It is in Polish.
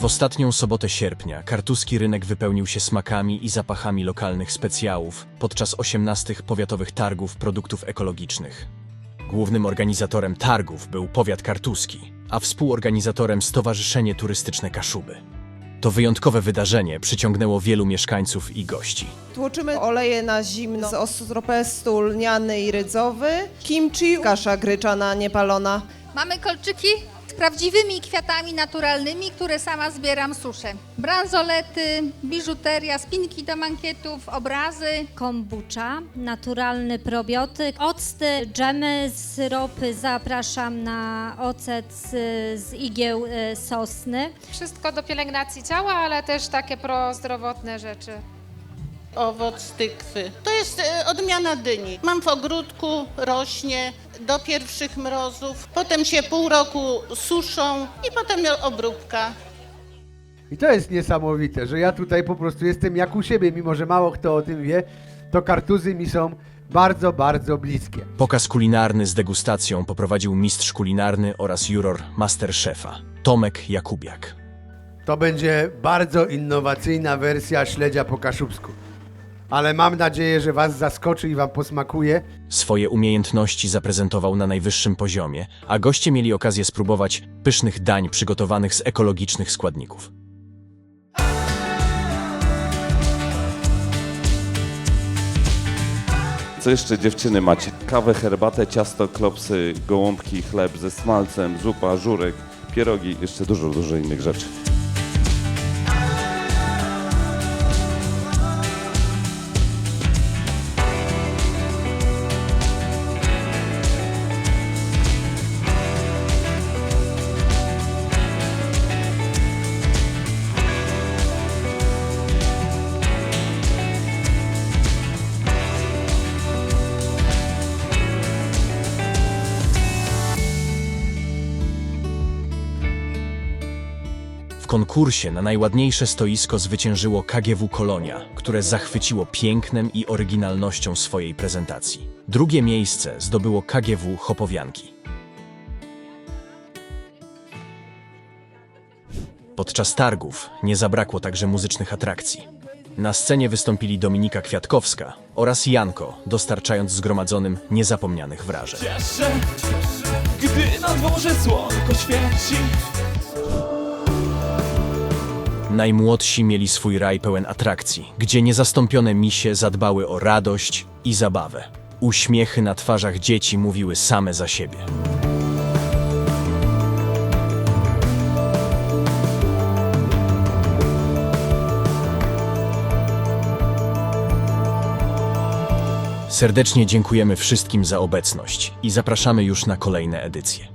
W ostatnią sobotę sierpnia kartuski rynek wypełnił się smakami i zapachami lokalnych specjałów podczas 18 powiatowych targów produktów ekologicznych. Głównym organizatorem targów był powiat kartuski, a współorganizatorem Stowarzyszenie Turystyczne Kaszuby. To wyjątkowe wydarzenie przyciągnęło wielu mieszkańców i gości. Tłoczymy oleje na zimno z ostropestu lniany i rydzowy, kimchi, kasza gryczana niepalona. Mamy kolczyki z prawdziwymi kwiatami naturalnymi, które sama zbieram, suszę. Bransolety, biżuteria, spinki do mankietów, obrazy. Kombucha, naturalny probiotyk, octy, dżemy, syropy. Zapraszam na ocet z igieł sosny. Wszystko do pielęgnacji ciała, ale też takie prozdrowotne rzeczy. Owoc tykwy. To jest odmiana dyni. Mam w ogródku, rośnie do pierwszych mrozów, potem się pół roku suszą i potem obróbka. I to jest niesamowite, że ja tutaj po prostu jestem jak u siebie, mimo że mało kto o tym wie, to kartuzy mi są bardzo, bardzo bliskie. Pokaz kulinarny z degustacją poprowadził mistrz kulinarny oraz juror Masterchefa Tomek Jakubiak. To będzie bardzo innowacyjna wersja śledzia po kaszubsku. Ale mam nadzieję, że was zaskoczy i wam posmakuje. Swoje umiejętności zaprezentował na najwyższym poziomie, a goście mieli okazję spróbować pysznych dań przygotowanych z ekologicznych składników. Co jeszcze dziewczyny macie? Kawę, herbatę, ciasto, klopsy, gołąbki, chleb ze smalcem, zupa, żurek, pierogi, jeszcze dużo innych rzeczy. W konkursie na najładniejsze stoisko zwyciężyło KGW Kolonia, które zachwyciło pięknem i oryginalnością swojej prezentacji. Drugie miejsce zdobyło KGW Chopowianki. Podczas targów nie zabrakło także muzycznych atrakcji. Na scenie wystąpili Dominika Kwiatkowska oraz Janko, dostarczając zgromadzonym niezapomnianych wrażeń. Cieszę, gdy na dworze słonko świeci. Najmłodsi mieli swój raj pełen atrakcji, gdzie niezastąpione misie zadbały o radość i zabawę. Uśmiechy na twarzach dzieci mówiły same za siebie. Serdecznie dziękujemy wszystkim za obecność i zapraszamy już na kolejne edycje.